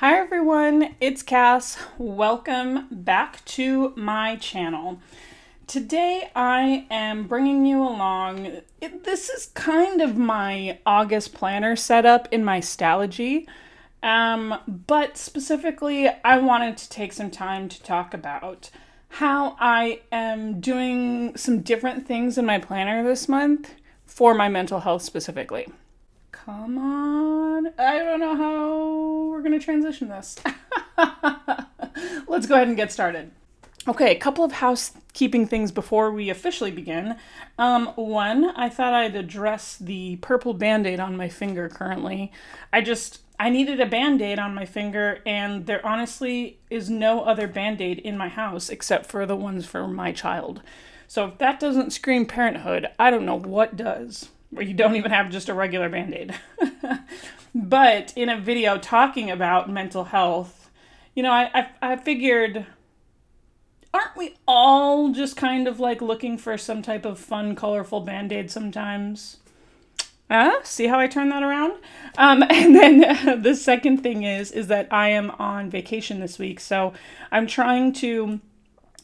Hi everyone, it's Cass. Welcome back to my channel. Today I am bringing you along, this is kind of my August planner setup in my Stalogy, but specifically I wanted to take some time to talk about how I am doing some different things in my planner this month for my mental health specifically. Come on. I don't know how we're going to transition this. Let's go ahead and get started. Okay, a couple of housekeeping things before we officially begin. One, I thought I'd address the purple band-aid on my finger currently. I needed a band-aid on my finger, and there honestly is no other band-aid in my house except for the ones for my child. So if that doesn't scream parenthood, I don't know what does. Where you don't even have just a regular Band-Aid. But in a video talking about mental health, I figured, aren't we all just kind of like looking for some type of fun, colorful Band-Aid sometimes? See how I turn that around? And then the second thing is that I am on vacation this week, so I'm trying to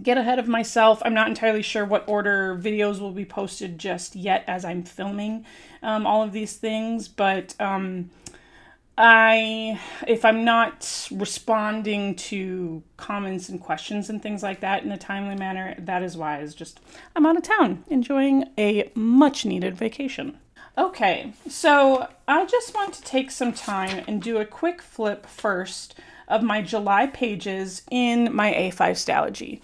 get ahead of myself. I'm not entirely sure what order videos will be posted just yet as I'm filming all of these things, but if I'm not responding to comments and questions and things like that in a timely manner, that is why. It's just I'm out of town enjoying a much needed vacation. Okay, so I just want to take some time and do a quick flip first of my July pages in my A5 Stalogy.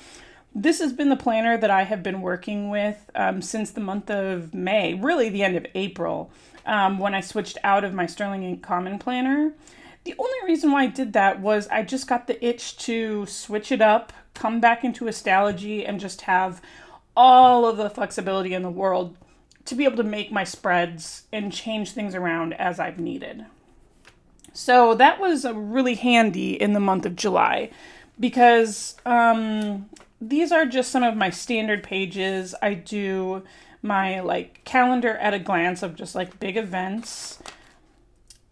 This has been the planner that I have been working with since the month of May, really the end of April, when I switched out of my Sterling Ink Common planner. The only reason why I did that was I just got the itch to switch it up, come back into a Stalogy, and just have all of the flexibility in the world to be able to make my spreads and change things around as I've needed. So that was really handy in the month of July because these are just some of my standard pages. I do my calendar at a glance of just big events.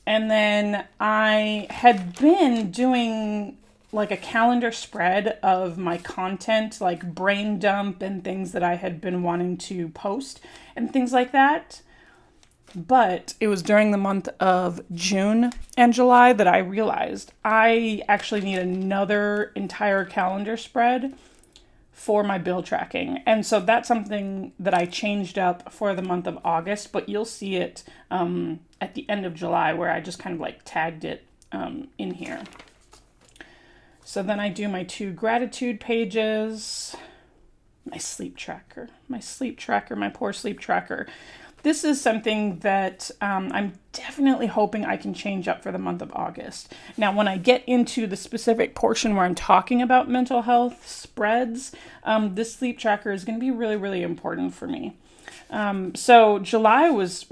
And then I had been doing a calendar spread of my content, like brain dump and things that I had been wanting to post and things like that. But it was during the month of June and July that I realized I actually need another entire calendar spread for my bill tracking. And so that's something that I changed up for the month of August, but you'll see it at the end of July where I just kind of tagged it in here. So then I do my 2 gratitude pages, my sleep tracker, my poor sleep tracker. This is something that I'm definitely hoping I can change up for the month of August. Now, when I get into the specific portion where I'm talking about mental health spreads, this sleep tracker is going to be really, really important for me. So July was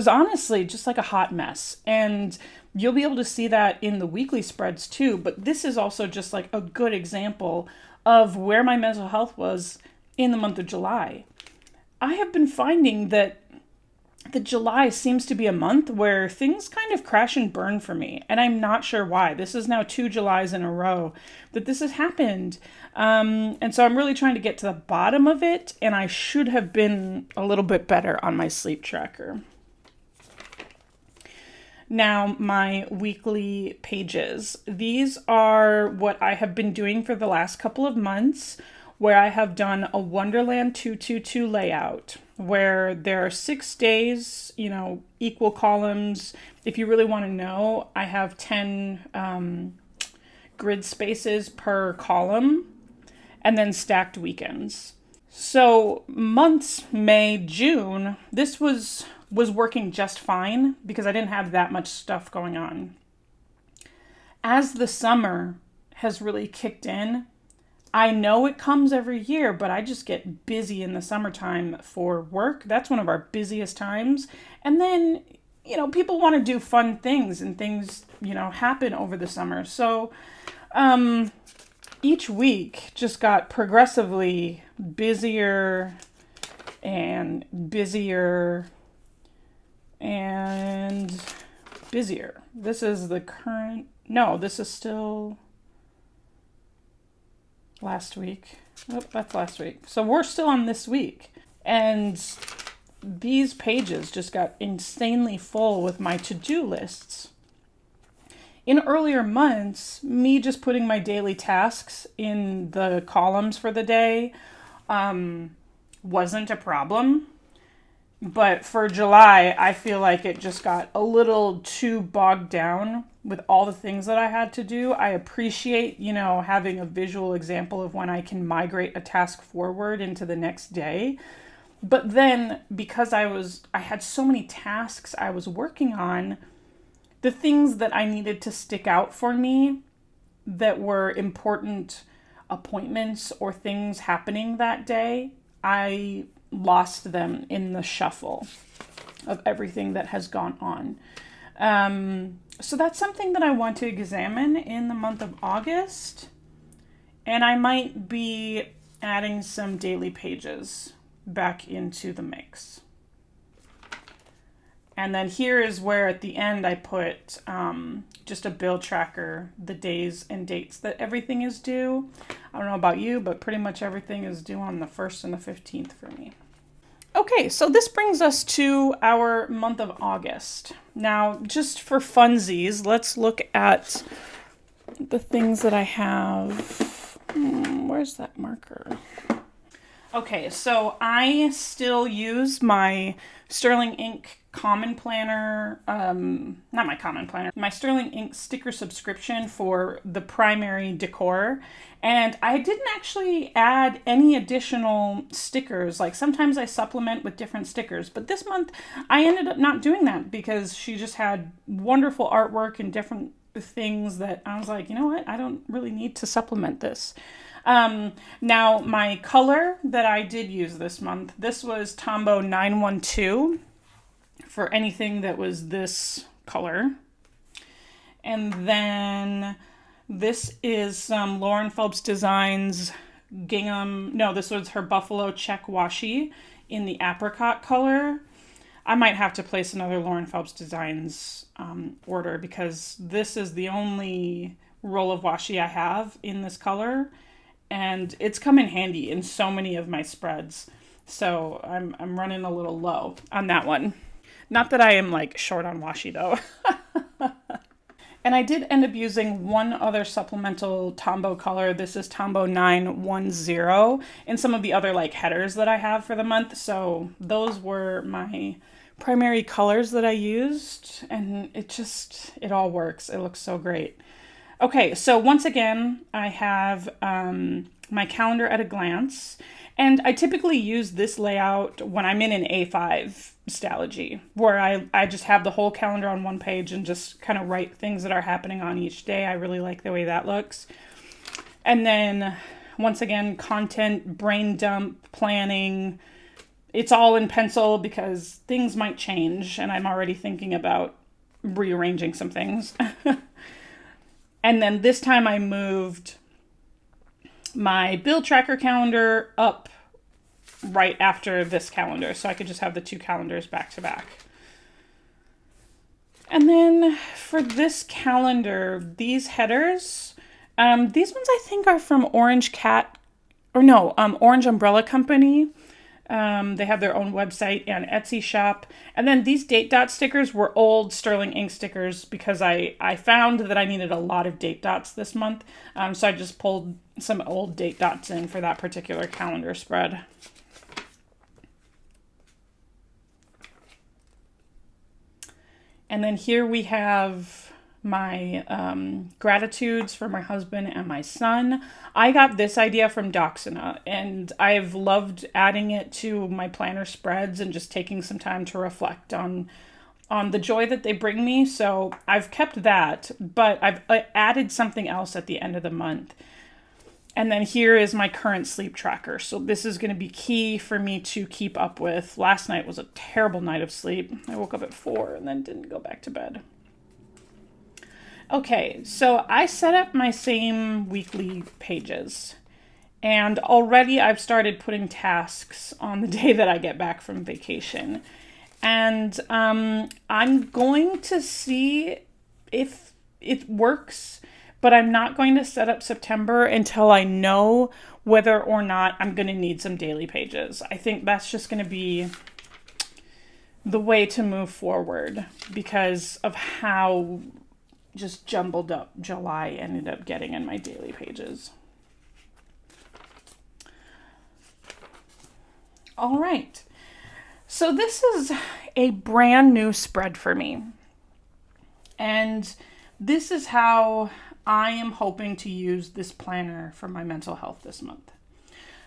honestly just like a hot mess, and you'll be able to see that in the weekly spreads too. But this is also just like a good example of where my mental health was in the month of July. I have been finding that July seems to be a month where things kind of crash and burn for me, and I'm not sure why. This is now 2 Julys in a row that this has happened, and so I'm really trying to get to the bottom of it, and I should have been a little bit better on my sleep tracker. Now, my weekly pages. These are what I have been doing for the last couple of months, where I have done a Wonderland 222 layout, where there are 6 days, equal columns. If you really want to know, I have 10 grid spaces per column, and then stacked weekends. So months, May, June, this was working just fine because I didn't have that much stuff going on. As the summer has really kicked in, I know it comes every year, but I just get busy in the summertime for work. That's one of our busiest times. And then, people want to do fun things and things, happen over the summer. So each week just got progressively busier and busier and busier. This is the current No, this is still last week. Oh, that's last week. So we're still on this week. And these pages just got insanely full with my to-do lists. In earlier months, me just putting my daily tasks in the columns for the day wasn't a problem. But for July, I feel like it just got a little too bogged down with all the things that I had to do. I appreciate, having a visual example of when I can migrate a task forward into the next day. But then because I had so many tasks I was working on, the things that I needed to stick out for me that were important appointments or things happening that day, I lost them in the shuffle of everything that has gone on. So that's something that I want to examine in the month of August. And I might be adding some daily pages back into the mix. And then here is where at the end I put just a bill tracker, the days and dates that everything is due. I don't know about you, but pretty much everything is due on the 1st and the 15th for me. Okay, so this brings us to our month of August. Now, just for funsies, let's look at the things that I have. Where's that marker? Okay, so I still use my Sterling Ink Common Planner, not my Common Planner, my Sterling Ink sticker subscription for the primary decor. And I didn't actually add any additional stickers. Like sometimes I supplement with different stickers, but this month I ended up not doing that because she just had wonderful artwork and different things that I was like, you know what? I don't really need to supplement this. Now my color that I did use this month, this was Tombow 912 for anything that was this color. And then this is Lauren Phelps Designs gingham. No, this was her buffalo check washi in the apricot color. I might have to place another Lauren Phelps Designs order because this is the only roll of washi I have in this color. And it's come in handy in so many of my spreads. So I'm running a little low on that one. Not that I am like short on washi though. And I did end up using one other supplemental Tombow color. This is Tombow 910 and some of the other like headers that I have for the month. So those were my primary colors that I used. And it all works. It looks so great. Okay, so once again, I have my calendar at a glance, and I typically use this layout when I'm in an A5 Stalogy, where I just have the whole calendar on one page and just kind of write things that are happening on each day. I really like the way that looks. And then, once again, content, brain dump, planning. It's all in pencil because things might change, and I'm already thinking about rearranging some things. And then this time I moved my bill tracker calendar up right after this calendar, so I could just have the two calendars back to back. And then for this calendar, these headers, these ones I think are from Orange Umbrella Company. They have their own website and Etsy shop. And then these date dot stickers were old Sterling Ink stickers because I found that I needed a lot of date dots this month. So I just pulled some old date dots in for that particular calendar spread. And then here we have my gratitudes for my husband and my son. I got this idea from Doxina, and I've loved adding it to my planner spreads and just taking some time to reflect on the joy that they bring me. So I've kept that, but I've added something else at the end of the month. And then here is my current sleep tracker. So this is going to be key for me to keep up with. Last night was a terrible night of sleep. I woke up at 4 and then didn't go back to bed. Okay, so I set up my same weekly pages, and already I've started putting tasks on the day that I get back from vacation. And I'm going to see if it works, but I'm not going to set up September until I know whether or not I'm going to need some daily pages. I think that's just going to be the way to move forward because of how just jumbled up July ended up getting in my daily pages. All right. So this is a brand new spread for me. And this is how I am hoping to use this planner for my mental health this month.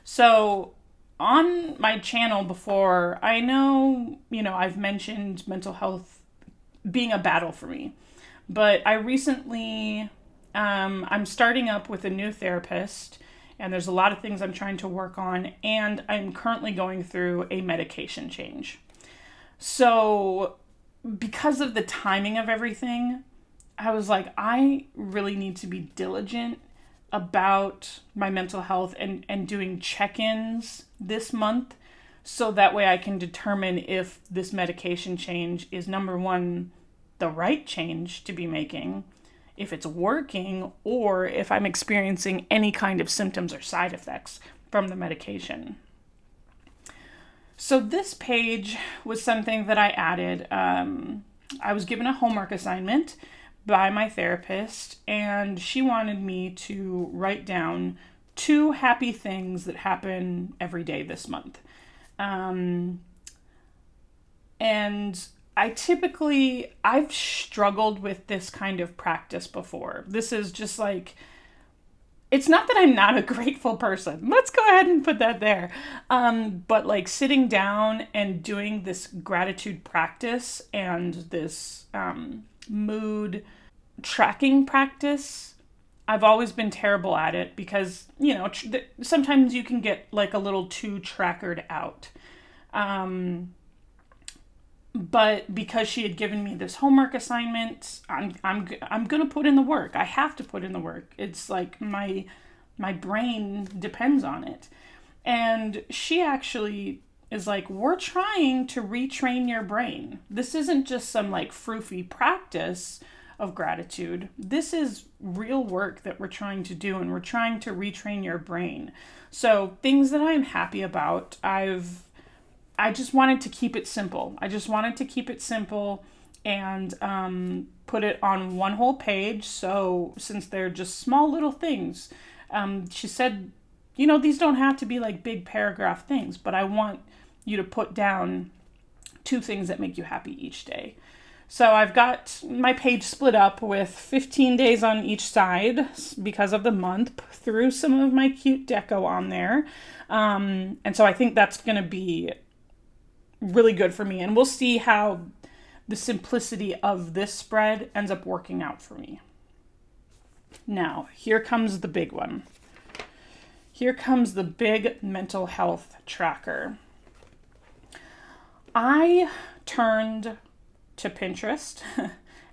So on my channel before, I know, I've mentioned mental health being a battle for me, but I recently, I'm starting up with a new therapist, and there's a lot of things I'm trying to work on, and I'm currently going through a medication change. So because of the timing of everything, I was like, I really need to be diligent about my mental health and doing check-ins this month so that way I can determine if this medication change is, number one, the right change to be making, if it's working, or if I'm experiencing any kind of symptoms or side effects from the medication. So this page was something that I added. I was given a homework assignment by my therapist, and she wanted me to write down 2 happy things that happen every day this month. And I've struggled with this kind of practice before. This is just like, it's not that I'm not a grateful person. Let's go ahead and put that there. But like sitting down and doing this gratitude practice and this mood tracking practice, I've always been terrible at it because, sometimes you can get like a little too trackered out. But because she had given me this homework assignment, I'm gonna put in the work. I have to put in the work. It's like my brain depends on it. And she actually is like, we're trying to retrain your brain. This isn't just some like froofy practice of gratitude. This is real work that we're trying to do, and we're trying to retrain your brain. So things that I'm happy about, I just wanted to keep it simple. And put it on one whole page. So since they're just small little things, she said, these don't have to be like big paragraph things, but I want you to put down 2 things that make you happy each day. So I've got my page split up with 15 days on each side because of the month, threw some of my cute deco on there. And so I think that's going to be really good for me. And we'll see how the simplicity of this spread ends up working out for me. Now, here comes the big one. Here comes the big mental health tracker. I turned to Pinterest,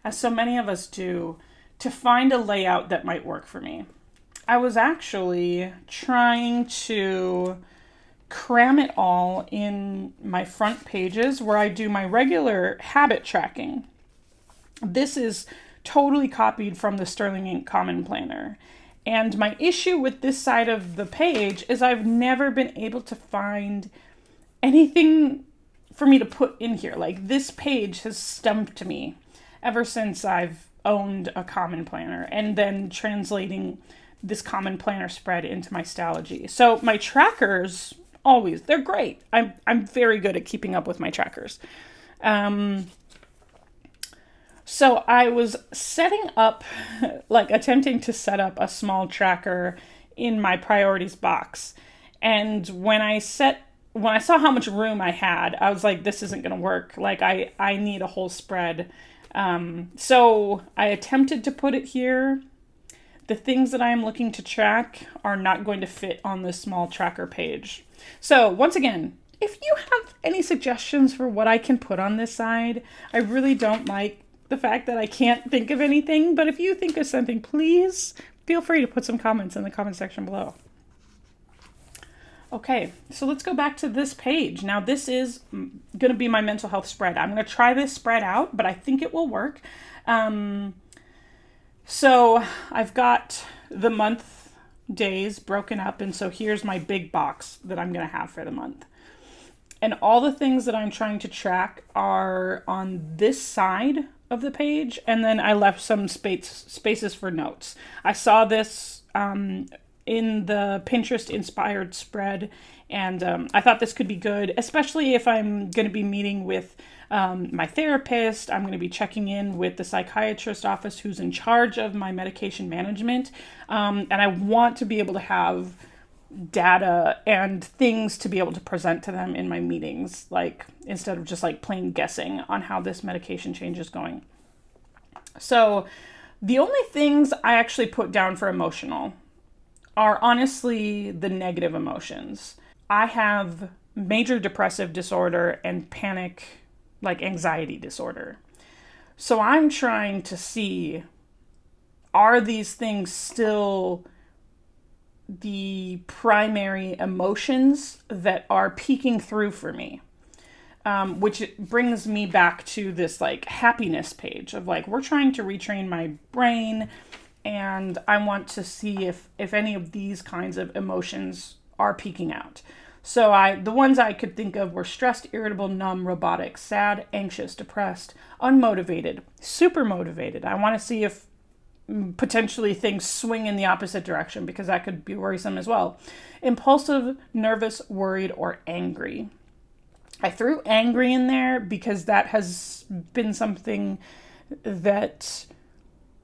as so many of us do, to find a layout that might work for me. I was actually trying to cram it all in my front pages where I do my regular habit tracking. This is totally copied from the Sterling Ink Common Planner. And my issue with this side of the page is I've never been able to find anything for me to put in here. Like, this page has stumped me ever since I've owned a Common Planner and then translating this Common Planner spread into my Stalogy. So my trackers, always, they're great. I'm very good at keeping up with my trackers. So I was setting up, attempting to set up a small tracker in my priorities box. And when I saw how much room I had, I was like, this isn't going to work. Like, I need a whole spread. So I attempted to put it here. The things that I am looking to track are not going to fit on this small tracker page. So once again, if you have any suggestions for what I can put on this side, I really don't like the fact that I can't think of anything, but if you think of something, please feel free to put some comments in the comment section below. Okay, so let's go back to this page. Now this is going to be my mental health spread. I'm going to try this spread out, but I think it will work. So I've got the month days broken up, and so here's my big box that I'm going to have for the month. And all the things that I'm trying to track are on this side of the page, and then I left some spaces for notes. I saw this in the Pinterest inspired spread, and I thought this could be good, especially if I'm going to be meeting with my therapist. I'm going to be checking in with the psychiatrist office who's in charge of my medication management, and I want to be able to have data and things to be able to present to them in my meetings, like instead of just like plain guessing on how this medication change is going. So the only things I actually put down for emotional are honestly the negative emotions. I have major depressive disorder and panic, like anxiety disorder. So I'm trying to see, are these things still the primary emotions that are peeking through for me? Which brings me back to this like happiness page of like, we're trying to retrain my brain, and I want to see if any of these kinds of emotions are peeking out. So the ones I could think of were stressed, irritable, numb, robotic, sad, anxious, depressed, unmotivated, super motivated. I want to see if potentially things swing in the opposite direction, because that could be worrisome as well. Impulsive, nervous, worried, or angry. I threw angry in there because that has been something that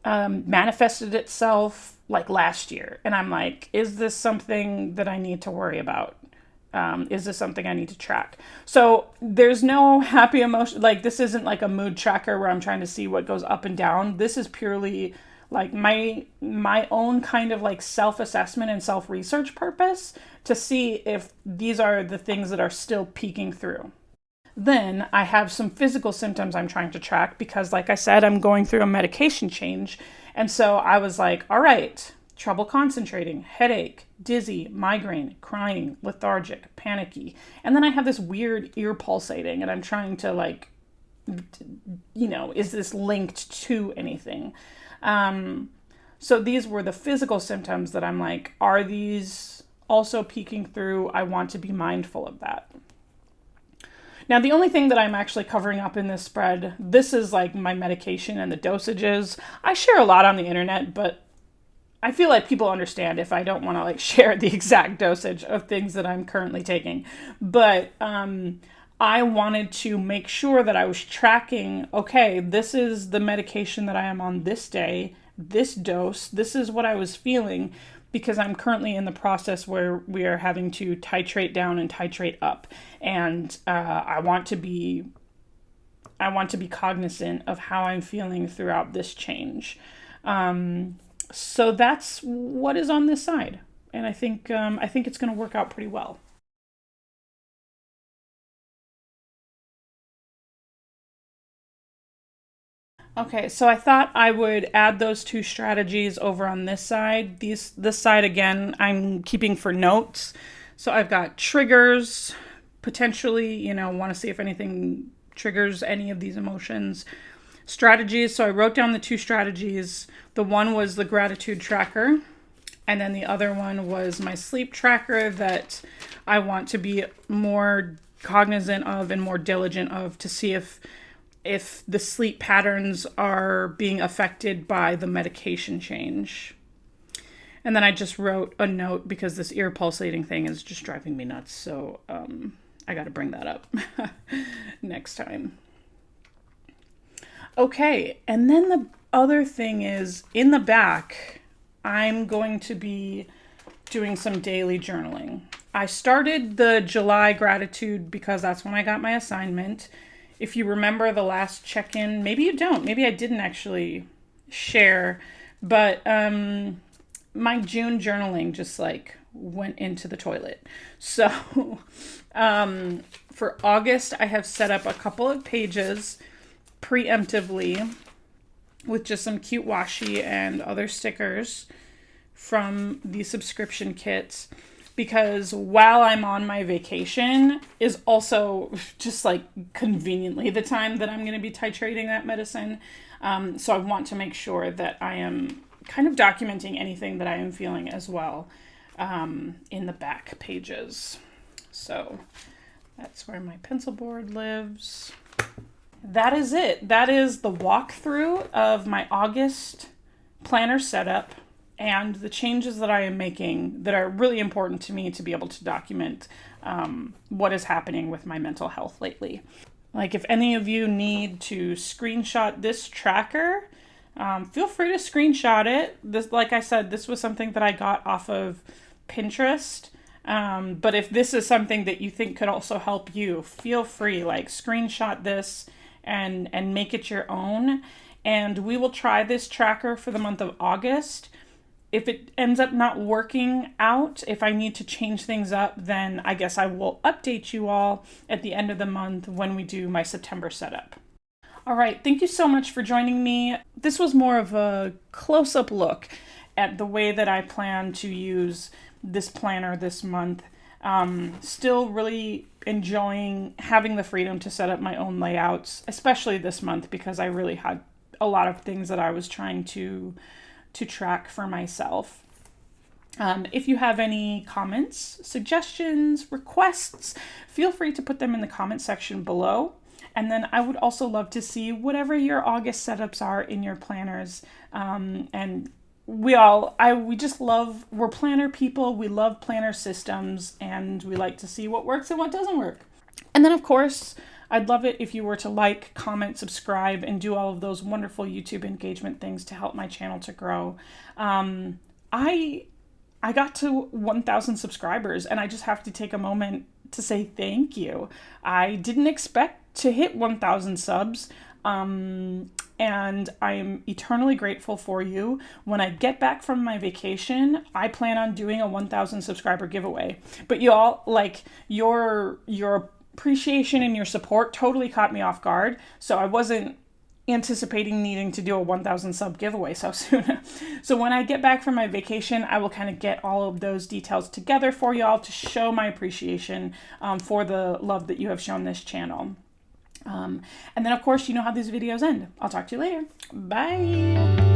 manifested itself like last year. And I'm like, is this something that I need to worry about? Is this something I need to track? So there's no happy emotion. Like, this isn't like a mood tracker where I'm trying to see what goes up and down. This is purely like my own kind of like self-assessment and self-research purpose to see if these are the things that are still peeking through. Then I have some physical symptoms I'm trying to track because, like I said, I'm going through a medication change. And so I was like, all right, trouble concentrating, headache, dizzy, migraine, crying, lethargic, panicky. And then I have this weird ear pulsating, and I'm trying to like, is this linked to anything? So these were the physical symptoms that I'm like, are these also peeking through? I want to be mindful of that. Now, the only thing that I'm actually covering up in this spread, this is like my medication and the dosages. I share a lot on the internet, but I feel like people understand if I don't want to like share the exact dosage of things that I'm currently taking. But I wanted to make sure that I was tracking, okay, this is the medication that I am on this day, this dose, this is what I was feeling, because I'm currently in the process where we are having to titrate down and titrate up. And I want to be cognizant of how I'm feeling throughout this change. So that's what is on this side. And I think it's going to work out pretty well. Okay, so I thought I would add those two strategies over on this side. This side, again, I'm keeping for notes. So I've got triggers, potentially, want to see if anything triggers any of these emotions. Strategies, so I wrote down the two strategies. The one was the gratitude tracker, and then the other one was my sleep tracker that I want to be more cognizant of and more diligent of to see if the sleep patterns are being affected by the medication change. And then I just wrote a note because this ear pulsating thing is just driving me nuts. So I got to bring that up next time. Okay, and then the other thing is, in the back, I'm going to be doing some daily journaling. I started the July gratitude because that's when I got my assignment. If you remember the last check-in, maybe you don't, maybe I didn't actually share, but my June journaling just like went into the toilet. So for August, I have set up a couple of pages preemptively with just some cute washi and other stickers from the subscription kits. because while I'm on my vacation is also just like conveniently the time that I'm going to be titrating that medicine. So I want to make sure that I am kind of documenting anything that I am feeling as well in the back pages. So that's where my pencil board lives. That is it. That is the walkthrough of my August planner setup and the changes that I am making that are really important to me to be able to document what is happening with my mental health lately. Like if any of you need to screenshot this tracker, feel free to screenshot it. This, like I said, this was something that I got off of Pinterest. But if this is something that you think could also help you, feel free, like screenshot this and make it your own. And we will try this tracker for the month of August. If it ends up not working out, if I need to change things up, then I guess I will update you all at the end of the month when we do my September setup. All right, thank you so much for joining me. This was more of a close-up look at the way that I plan to use this planner this month. Still really enjoying having the freedom to set up my own layouts, especially this month because I really had a lot of things that I was trying to track for myself. If you have any comments, suggestions, requests, feel free to put them in the comment section below. And then I would also love to see whatever your August setups are in your planners. And we just love, we're planner people, we love planner systems, and we like to see what works and what doesn't work. And then of course, I'd love it if you were to like, comment, subscribe, and do all of those wonderful YouTube engagement things to help my channel to grow. I got to 1,000 subscribers, and I just have to take a moment to say thank you. I didn't expect to hit 1,000 subs, and I am eternally grateful for you. When I get back from my vacation, I plan on doing a 1,000 subscriber giveaway. But y'all, like, your appreciation and your support totally caught me off guard. So I wasn't anticipating needing to do a 1,000 sub giveaway so soon. So when I get back from my vacation, I will kind of get all of those details together for y'all to show my appreciation for the love that you have shown this channel. And then of course, you know how these videos end. I'll talk to you later. Bye.